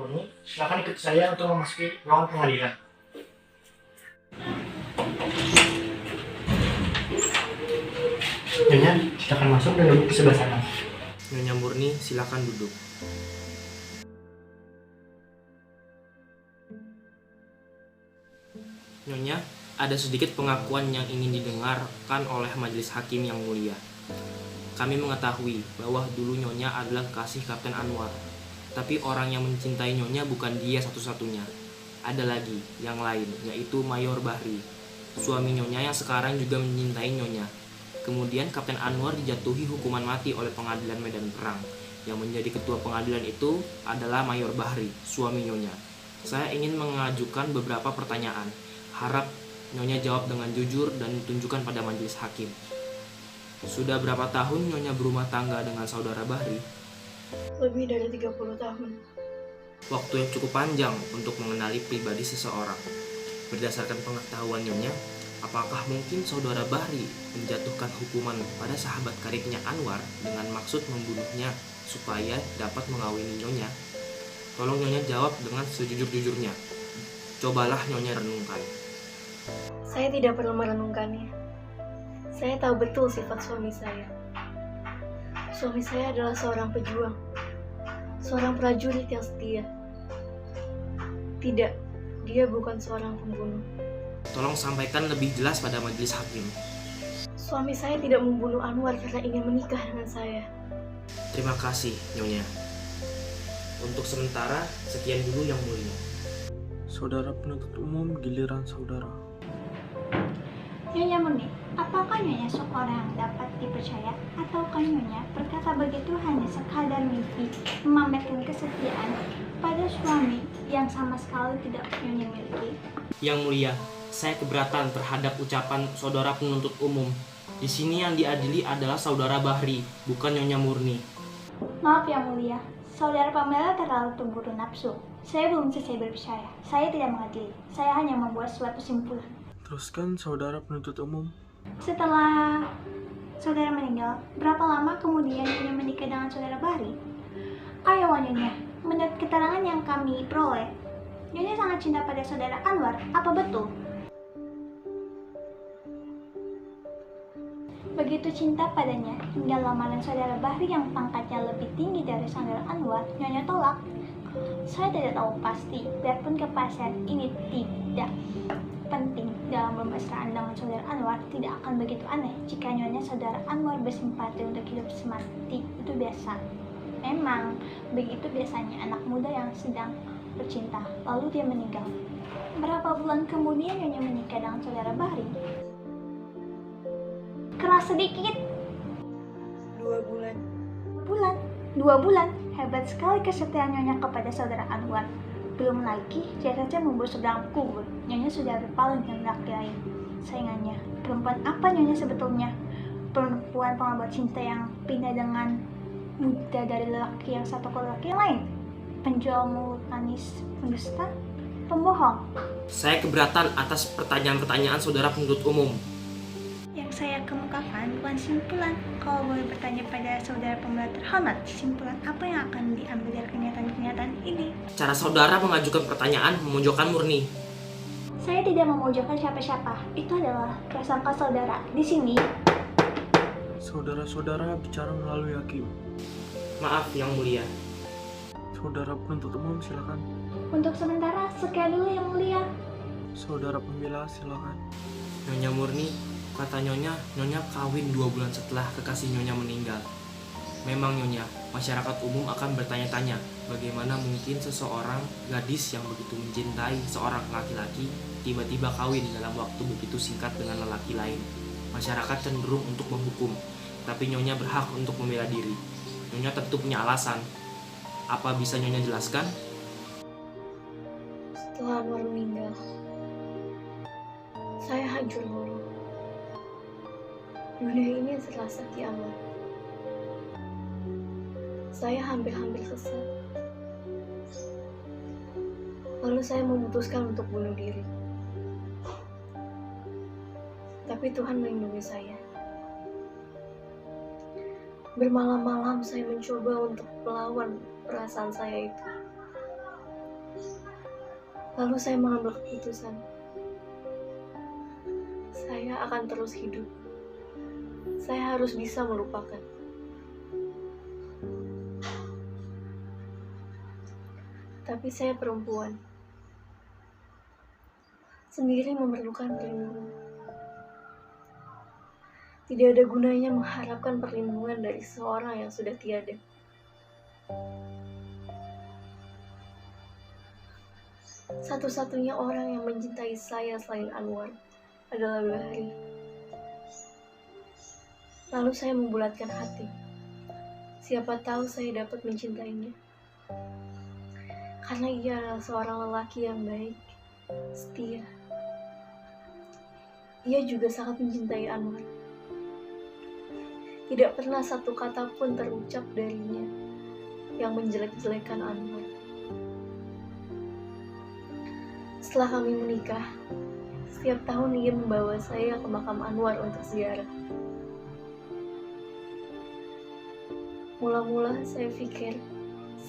Murni, silakan ikut saya untuk memasuki ruangan pengadilan. Nyonya, silakan masuk dan duduk di sebelah sana. Nyonya Murni, silakan duduk. Nyonya, ada sedikit pengakuan yang ingin didengarkan oleh majelis hakim yang mulia. Kami mengetahui bahwa dulu Nyonya adalah kekasih Kapten Anwar. Tapi orang yang mencintai Nyonya bukan dia satu-satunya. Ada lagi yang lain, yaitu Mayor Bahri, suami Nyonya yang sekarang juga mencintai Nyonya. Kemudian Kapten Anwar dijatuhi hukuman mati oleh pengadilan Medan Perang. Yang menjadi ketua pengadilan itu adalah Mayor Bahri, suami Nyonya. Saya ingin mengajukan beberapa pertanyaan. Harap Nyonya jawab dengan jujur dan ditunjukkan pada majelis hakim. Sudah berapa tahun Nyonya berumah tangga dengan saudara Bahri? Lebih dari 30 tahun. Waktu yang cukup panjang untuk mengenali pribadi seseorang. Berdasarkan pengetahuan Nyonya, apakah mungkin saudara Bahri menjatuhkan hukuman pada sahabat karibnya Anwar dengan maksud membunuhnya supaya dapat mengawini Nyonya? Tolong Nyonya jawab dengan sejujur-jujurnya. Cobalah Nyonya renungkan. Saya tidak perlu merenungkannya. Saya tahu betul sifat suami saya. Suami saya adalah seorang pejuang, seorang prajurit yang setia. Tidak, dia bukan seorang pembunuh. Tolong sampaikan lebih jelas pada majelis hakim. Suami saya tidak membunuh Anwar karena ingin menikah dengan saya. Terima kasih, Nyonya. Untuk sementara, sekian dulu yang mulia. Saudara penuntut umum, giliran saudara. Nyonya Murni, apakah Nyonya seorang yang dapat dipercaya ataukah Nyonya berkata begitu hanya sekadar mimpi memamerkan kesetiaan pada suami yang sama sekali tidak Nyonya miliki? Yang mulia, saya keberatan terhadap ucapan saudara penuntut umum. Di sini yang diadili adalah saudara Bahri, bukan Nyonya Murni. Maaf yang mulia, saudara Pamela terlalu terburu nafsu. Saya belum selesai berbicara. Saya tidak mengadili. Saya hanya membuat suatu simpulan. Teruskan saudara penuntut umum. Setelah saudara meninggal, berapa lama kemudian Nyonya menikah dengan saudara Bahri? Ayo Nyonya, menurut keterangan yang kami peroleh, Nyonya sangat cinta pada saudara Anwar, apa betul? Begitu cinta padanya, hingga lamaran saudara Bahri yang pangkatnya lebih tinggi dari saudara Anwar, Nyonya tolak. Saya tidak tahu pasti, biarpun kepastian ini tidak penting dalam bermesraan dengan saudara Anwar, tidak akan begitu aneh jika Nyonya saudara Anwar bersimpati untuk hidup semati. Itu biasa. Memang begitu biasanya anak muda yang sedang bercinta, lalu dia meninggal. Berapa bulan kemudian Nyonya menikah dengan saudara Bahri? Keras sedikit. 2 bulan. 2 bulan. Hebat sekali kesetiaan Nyonya kepada saudara Anwar. Belum lagi, dia saja membuat seberang kubur. Nyonya sudah berpaling dengan laki lain. Saingannya, perempuan apa Nyonya sebetulnya? Perempuan pengabot cinta yang pindah dengan mudah dari lelaki yang satu ke lelaki yang lain? Penjual mulut manis, pendusta, pembohong? Saya keberatan atas pertanyaan-pertanyaan saudara penuntut umum. Yang saya kemukakan bukan simpulan. Kalau boleh bertanya pada saudara pembela terhormat, simpulan apa yang akan diambil dari kenyataan-kenyataan ini? Cara saudara mengajukan pertanyaan memojokkan Murni. Saya tidak memojokkan siapa-siapa. Itu adalah prasangka saudara. Di sini, Saudara-saudara bicara melalui hakim. Maaf yang mulia. Saudara penuntut umum silakan. untuk sementara sekian dulu yang mulia. Saudara pembela silakan. Nyonya Murni, kata Nyonya, Nyonya kawin 2 bulan setelah kekasih Nyonya meninggal. Memang Nyonya, masyarakat umum akan bertanya-tanya bagaimana mungkin seseorang gadis yang begitu mencintai seorang laki-laki tiba-tiba kawin dalam waktu begitu singkat dengan lelaki lain. Masyarakat cenderung untuk menghukum, tapi Nyonya berhak untuk membela diri. Nyonya tentu punya alasan. Apa bisa Nyonya jelaskan? Setelah Anwar meninggal, saya hancur mulu. Dunia ini terasa kiamat. Saya hampir-hampir sesat. Lalu saya memutuskan untuk bunuh diri. Tapi Tuhan melindungi saya. Bermalam-malam saya mencoba untuk melawan perasaan saya itu. Lalu saya mengambil keputusan. Saya akan terus hidup. Saya harus bisa melupakan. Tapi saya perempuan. Sendiri memerlukan perlindungan. Tidak ada gunanya mengharapkan perlindungan dari seorang yang sudah tiada. Satu-satunya orang yang mencintai saya selain Anwar adalah Bahri. Lalu saya membulatkan hati. Siapa tahu saya dapat mencintainya. Karena ia adalah seorang lelaki yang baik, setia. Ia juga sangat mencintai Anwar. Tidak pernah satu kata pun terucap darinya yang menjelek-jelekan Anwar. Setelah kami menikah, setiap tahun ia membawa saya ke makam Anwar untuk ziarah. Mula-mula saya pikir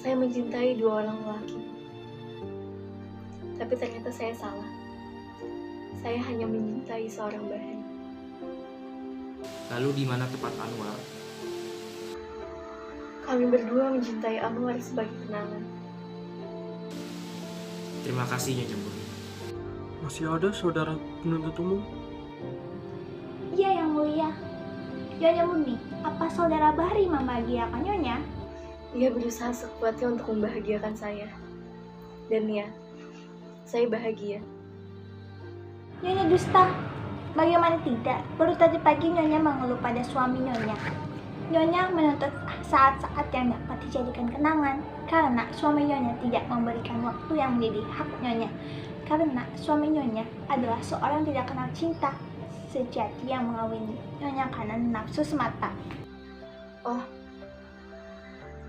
saya mencintai dua orang lelaki. Tapi ternyata saya salah. Saya hanya mencintai seorang Bahri. Lalu di mana tempat Anwar? Kami berdua mencintai Anwar sebagai kenangan. Terima kasih Nyonya Murni. Masih ada saudara penuntut umum? Iya, Yang Mulia. Nyonya Murni, apa saudara Bahri membahagiakan Nyonya? Ia berusaha sekuatnya untuk membahagiakan saya. Dan ya, saya bahagia. Nyonya dusta. Bagaimana tidak? Baru tadi pagi Nyonya mengeluh pada suami Nyonya. Nyonya menuntut saat-saat yang dapat dijadikan kenangan karena suami Nyonya tidak memberikan waktu yang menjadi hak Nyonya. Karena suami Nyonya adalah seorang tidak kenal cinta sejati yang mengawini Nyonya karena nafsu semata. Oh,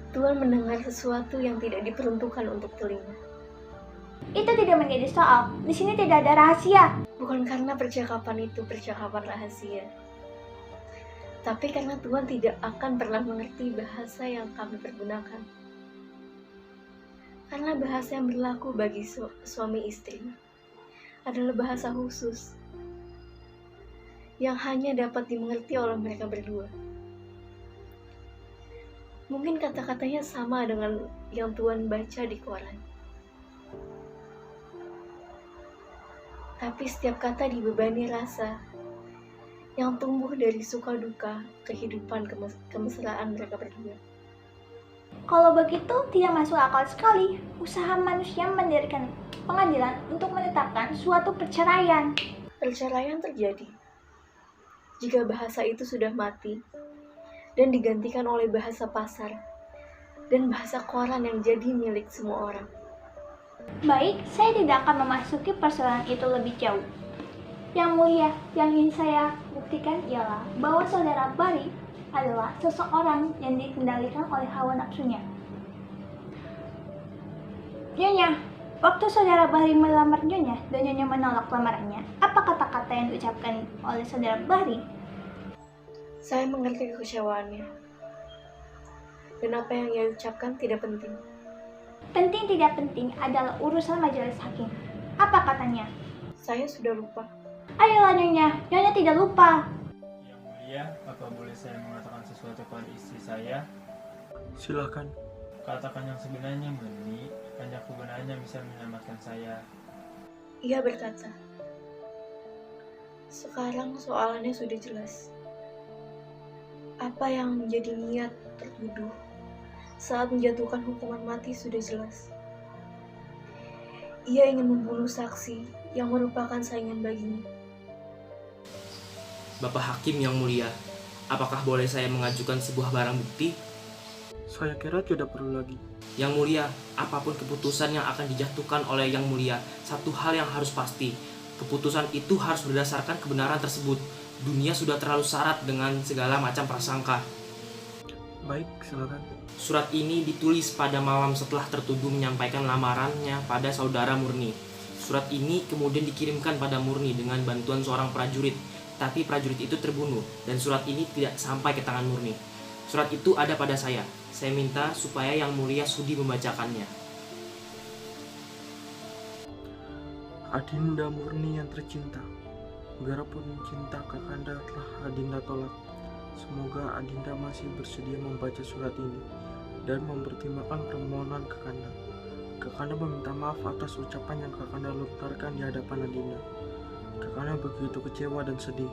Tuhan mendengar sesuatu yang tidak diperuntukkan untuk telinga. Itu tidak menjadi soal. Di sini tidak ada rahasia. Bukan karena percakapan itu percakapan rahasia, tapi karena Tuhan tidak akan pernah mengerti bahasa yang kami pergunakan. Karena bahasa yang berlaku bagi suami istri adalah bahasa khusus yang hanya dapat dimengerti oleh mereka berdua. Mungkin kata-katanya sama dengan yang Tuhan baca di koran. Tapi setiap kata dibebani rasa yang tumbuh dari suka duka kehidupan kemesraan mereka berdua. Kalau begitu tidak masuk akal sekali usaha manusia mendirikan pengadilan untuk menetapkan suatu perceraian. Perceraian terjadi jika bahasa itu sudah mati dan digantikan oleh bahasa pasar dan bahasa koran yang jadi milik semua orang. Baik, saya tidak akan memasuki persoalan itu lebih jauh. Yang Mulia, yang ingin saya buktikan ialah bahwa saudara Bahri adalah seseorang yang dikendalikan oleh hawa nafsunya. Nyonya, waktu saudara Bahri melamar Nyonya dan Nyonya menolak lamarannya, apa kata-kata yang diucapkan oleh saudara Bahri? Saya mengerti kekecewaannya, dan apa yang ia ucapkan tidak penting. Penting tidak penting adalah urusan majelis hakim. Apa katanya? Saya sudah lupa. Ayolah Nyonya, Nyonya tidak lupa. Yang Mulia, apa boleh saya mengatakan sesuatu pada istri saya? Silakan. Katakan yang sebenarnya, Murni. Hanya kebenarannya bisa menyelamatkan saya. Ia berkata, sekarang soalannya sudah jelas. Apa yang menjadi niat tertuduh saat menjatuhkan hukuman mati sudah jelas. Ia ingin membunuh saksi yang merupakan saingan baginya. Bapak Hakim yang mulia, apakah boleh saya mengajukan sebuah barang bukti? Saya kira tidak perlu lagi. Yang mulia, apapun keputusan yang akan dijatuhkan oleh yang mulia, satu hal yang harus pasti, keputusan itu harus berdasarkan kebenaran tersebut. Dunia sudah terlalu syarat dengan segala macam prasangka. Baik, silakan. Surat ini ditulis pada malam setelah tertuduh menyampaikan lamarannya pada saudara Murni. Surat ini kemudian dikirimkan pada Murni dengan bantuan seorang prajurit, tapi prajurit itu terbunuh dan surat ini tidak sampai ke tangan Murni. Surat itu ada pada saya. Saya minta supaya yang mulia sudi membacakannya. Adinda murni yang tercinta, biarpun cinta Kakanda telah Adinda tolak, semoga Adinda masih bersedia membaca surat ini dan mempertimbangkan permohonan Kakanda. Kakanda meminta maaf atas ucapan yang Kakanda lontarkan di hadapan Adinda. Kakanda begitu kecewa dan sedih,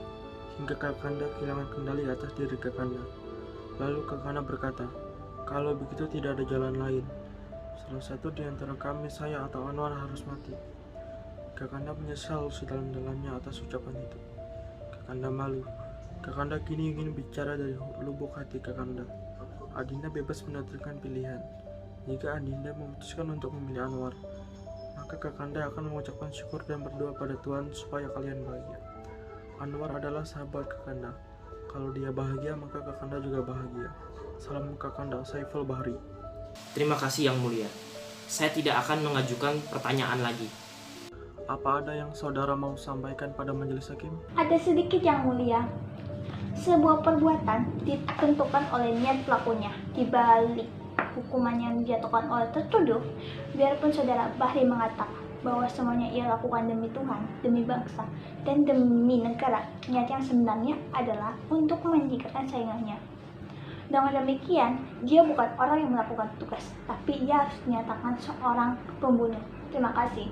hingga Kakanda kehilangan kendali atas diri Kakanda. Lalu Kakanda berkata, kalau begitu tidak ada jalan lain. Salah satu di antara kami, saya atau Anwar, harus mati. Kakanda menyesal sedalam-dalamnya atas ucapan itu. Kakanda malu. Kakanda kini ingin bicara dari lubuk hati Kakanda. Adinda bebas menentukan pilihan. Jika Adinda memutuskan untuk memilih Anwar, maka Kakanda akan mengucapkan syukur dan berdoa pada Tuhan supaya kalian bahagia. Anwar adalah sahabat Kakanda. Kalau dia bahagia, maka Kakanda juga bahagia. Salam Kakanda, Saiful Bahri. Terima kasih Yang Mulia. Saya tidak akan mengajukan pertanyaan lagi. Apa ada yang saudara mau sampaikan pada majelis hakim? Ada sedikit Yang Mulia. Sebuah perbuatan ditentukan oleh niat pelakunya. Di balik hukuman yang dijatuhkan oleh tertuduh, biarpun saudara Bahri mengatakan bahwa semuanya ia lakukan demi Tuhan, demi bangsa, dan demi negara, niat yang sebenarnya adalah untuk menjinakkan saingannya. Dengan demikian, dia bukan orang yang melakukan tugas, tapi ia harus dinyatakan seorang pembunuh. Terima kasih.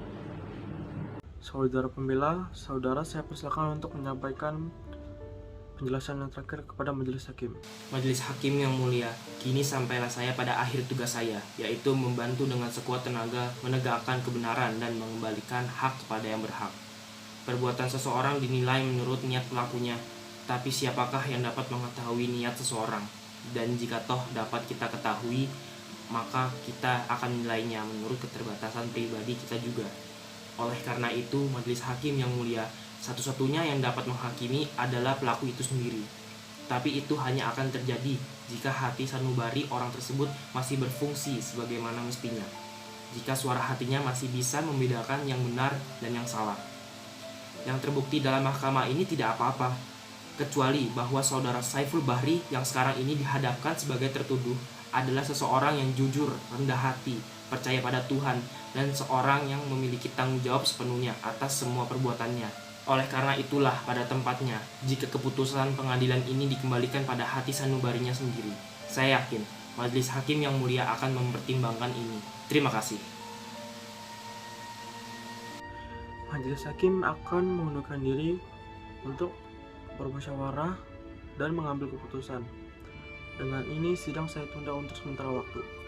Saudara pembela, saudara saya persilakan untuk menyampaikan penjelasan yang terakhir kepada majelis hakim. Majelis Hakim yang mulia, kini sampailah saya pada akhir tugas saya, yaitu membantu dengan sekuat tenaga menegakkan kebenaran dan mengembalikan hak kepada yang berhak. Perbuatan seseorang dinilai menurut niat pelakunya, tapi siapakah yang dapat mengetahui niat seseorang? Dan jika toh dapat kita ketahui, maka kita akan menilainya menurut keterbatasan pribadi kita juga. Oleh karena itu, majelis hakim yang mulia, satu-satunya yang dapat menghakimi adalah pelaku itu sendiri. Tapi itu hanya akan terjadi jika hati sanubari orang tersebut masih berfungsi sebagaimana mestinya. Jika suara hatinya masih bisa membedakan yang benar dan yang salah. Yang terbukti dalam mahkamah ini tidak apa-apa, kecuali bahwa saudara Saiful Bahri yang sekarang ini dihadapkan sebagai tertuduh adalah seseorang yang jujur, rendah hati, percaya pada Tuhan, dan seorang yang memiliki tanggung jawab sepenuhnya atas semua perbuatannya. Oleh karena itulah pada tempatnya jika keputusan pengadilan ini dikembalikan pada hati sanubarinya sendiri. Saya yakin majelis hakim yang mulia akan mempertimbangkan ini. Terima kasih. Majelis hakim akan mengundurkan diri untuk bermusyawarah dan mengambil keputusan. Dengan ini sidang saya tunda untuk sementara waktu.